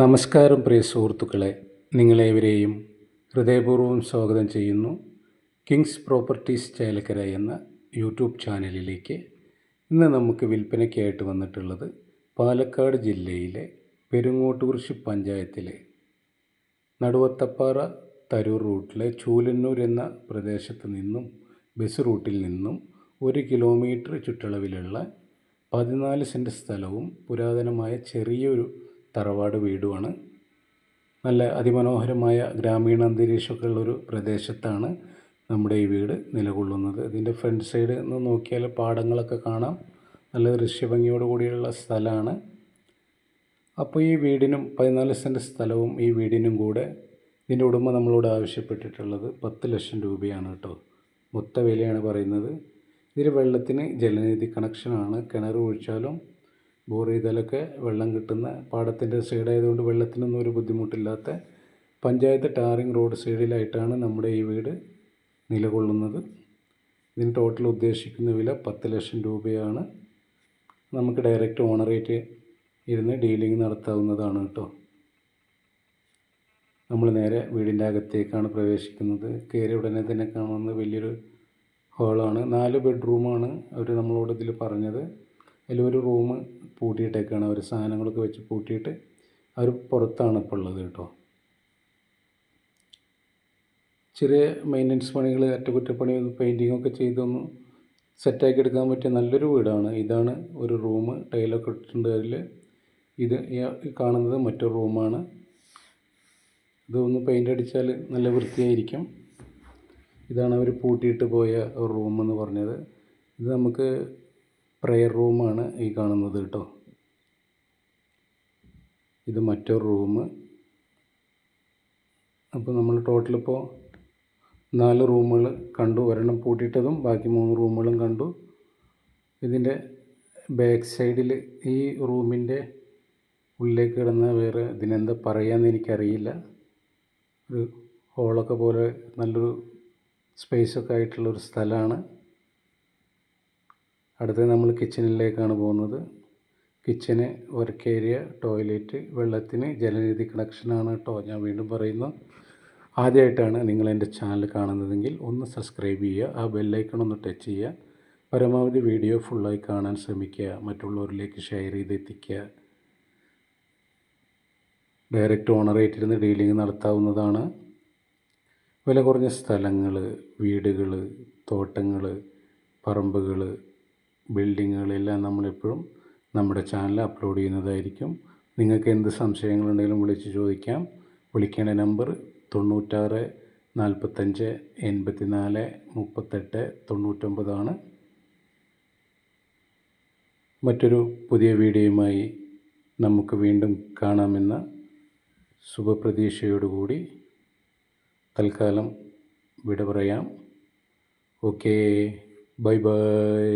നമസ്കാരം പ്രിയ സുഹൃത്തുക്കളെ, നിങ്ങളേവരെയും ഹൃദയപൂർവ്വം സ്വാഗതം ചെയ്യുന്നു കിങ്സ് പ്രോപ്പർട്ടീസ് ചേലക്കര എന്ന യൂട്യൂബ് ചാനലിലേക്ക്. ഇന്ന് നമുക്ക് വിൽപ്പനയ്ക്കായിട്ട് വന്നിട്ടുള്ളത് പാലക്കാട് ജില്ലയിലെ പെരുങ്ങോട്ടുകുറിശി പഞ്ചായത്തിലെ നടുവത്തപ്പാറ തരൂർ റൂട്ടിലെ ചൂലന്നൂർ എന്ന പ്രദേശത്ത് നിന്നും ബസ് റൂട്ടിൽ നിന്നും 1 കിലോമീറ്റർ ചുറ്റളവിലുള്ള 14 സെൻറ്റ് സ്ഥലവും പുരാതനമായ ചെറിയൊരു തറവാട് വീടുമാണ്. നല്ല അതിമനോഹരമായ ഗ്രാമീണ അന്തരീക്ഷമൊക്കെ ഉള്ളൊരു പ്രദേശത്താണ് നമ്മുടെ ഈ വീട് നിലകൊള്ളുന്നത്. ഇതിൻ്റെ ഫ്രണ്ട് സൈഡ് നിന്ന് നോക്കിയാൽ പാടങ്ങളൊക്കെ കാണാം. നല്ല ദൃശ്യഭംഗിയോട് കൂടിയുള്ള സ്ഥലമാണ്. അപ്പോൾ ഈ വീടിനും 14 സെൻറ്റ് സ്ഥലവും ഈ വീടിനും കൂടെ ഇതിൻ്റെ ഉടമ നമ്മളോട് ആവശ്യപ്പെട്ടിട്ടുള്ളത് 10 ലക്ഷം രൂപയാണ് കേട്ടോ. മൊത്ത വിലയാണ് പറയുന്നത്. ഇതിൽ വെള്ളത്തിന് ജലനിധി കണക്ഷനാണ്. കിണർ കുഴിച്ചാലും ബോർ ചെയ്താലൊക്കെ വെള്ളം കിട്ടുന്ന പാടത്തിൻ്റെ സൈഡായതുകൊണ്ട് വെള്ളത്തിനൊന്നും ഒരു ബുദ്ധിമുട്ടില്ലാത്ത പഞ്ചായത്ത് ടാറിങ് റോഡ് സൈഡിലായിട്ടാണ് നമ്മുടെ ഈ വീട് നിലകൊള്ളുന്നത്. ഇതിന് ടോട്ടൽ ഉദ്ദേശിക്കുന്ന വില 10 ലക്ഷം രൂപയാണ്. നമുക്ക് ഡയറക്റ്റ് ഓണറേറ്റ് ഇരുന്ന് ഡീലിംഗ് നടത്താവുന്നതാണ് കേട്ടോ. നമ്മൾ നേരെ വീടിൻ്റെ അകത്തേക്കാണ് പ്രവേശിക്കുന്നത്. കയറിയ ഉടനെ തന്നെ കാണുന്നത് വലിയൊരു ഹാളാണ്. 4 ബെഡ്റൂമാണ് അവർ നമ്മളോട് ഇതിൽ പറഞ്ഞത്. അതിലൊരു റൂം പൂട്ടിയിട്ടേക്കാണ്. അവർ സാധനങ്ങളൊക്കെ വെച്ച് പൂട്ടിയിട്ട് അവർ പുറത്താണ് ഇപ്പോൾ ഉള്ളത് കേട്ടോ. ചെറിയ മെയിൻ്റനൻസ് പണികൾ, അറ്റകുറ്റപ്പണി, പെയിൻറ്റിങ്ങൊക്കെ ചെയ്തൊന്ന് സെറ്റാക്കി എടുക്കാൻ പറ്റിയ നല്ലൊരു വീടാണ്. ഇതാണ് ഒരു റൂം. ടൈലൊക്കെ ഇട്ടിട്ടുണ്ട് അതിൽ. ഇത് ഈ കാണുന്നത് മറ്റൊരു റൂമാണ്. ഇതൊന്ന് പെയിൻ്റ് അടിച്ചാൽ നല്ല വൃത്തിയായിരിക്കും. ഇതാണ് അവർ പൂട്ടിയിട്ട് പോയ ഒരു റൂമെന്ന് പറഞ്ഞത്. ഇത് നമുക്ക് പ്രെയർ റൂമാണ് ഈ കാണുന്നത് കേട്ടോ. ഇത് മറ്റൊരു റൂം. അപ്പോൾ നമ്മൾ ടോട്ടലിപ്പോൾ 4 റൂമുകൾ കണ്ടു. ഒരെണ്ണം പൂട്ടിയിട്ടതും ബാക്കി 3 റൂമുകളും കണ്ടു. ഇതിൻ്റെ ബാക്ക് സൈഡിൽ ഈ റൂമിൻ്റെ ഉള്ളിലേക്ക് കിടന്ന വേറെ ഇതിനെന്താ പറയുകയെന്ന് എനിക്കറിയില്ല. ഒരു ഹോളൊക്കെ പോലെ നല്ലൊരു സ്പേസൊക്കെ ആയിട്ടുള്ളൊരു സ്ഥലമാണ്. അടുത്തത് നമ്മൾ കിച്ചണിലേക്കാണ് പോകുന്നത്. കിച്ചന്, വർക്ക് ഏരിയ, ടോയ്ലറ്റ്, വെള്ളത്തിന് ജലനിധി കണക്ഷനാണ് കേട്ടോ. ഞാൻ വീണ്ടും പറയുന്നു, ആദ്യമായിട്ടാണ് നിങ്ങൾ എൻ്റെ ചാനൽ കാണുന്നതെങ്കിൽ ഒന്ന് സബ്സ്ക്രൈബ് ചെയ്യുക, ആ ബെല്ലൈക്കൺ ഒന്ന് ടച്ച് ചെയ്യുക. പരമാവധി വീഡിയോ ഫുള്ളായി കാണാൻ ശ്രമിക്കുക, മറ്റുള്ളവരിലേക്ക് ഷെയർ ചെയ്തെത്തിക്കുക. ഡയറക്റ്റ് ഓണറേറ്റിരുന്ന് ഡീലിംഗ് നടത്താവുന്നതാണ്. വില കുറഞ്ഞ സ്ഥലങ്ങൾ, വീടുകൾ, തോട്ടങ്ങൾ, പറമ്പുകൾ, ബിൽഡിങ്ങുകളെല്ലാം നമ്മളെപ്പോഴും നമ്മുടെ ചാനൽ അപ്ലോഡ് ചെയ്യുന്നതായിരിക്കും. നിങ്ങൾക്ക് എന്ത് സംശയങ്ങളുണ്ടെങ്കിലും വിളിച്ച് ചോദിക്കാം. വിളിക്കേണ്ട നമ്പർ 96 45 84 38 99 ആണ്. മറ്റൊരു പുതിയ വീഡിയോയുമായി നമുക്ക് വീണ്ടും കാണാമെന്ന ശുഭപ്രതീക്ഷയോടുകൂടി തൽക്കാലം വിട പറയാം. Okay, bye bye.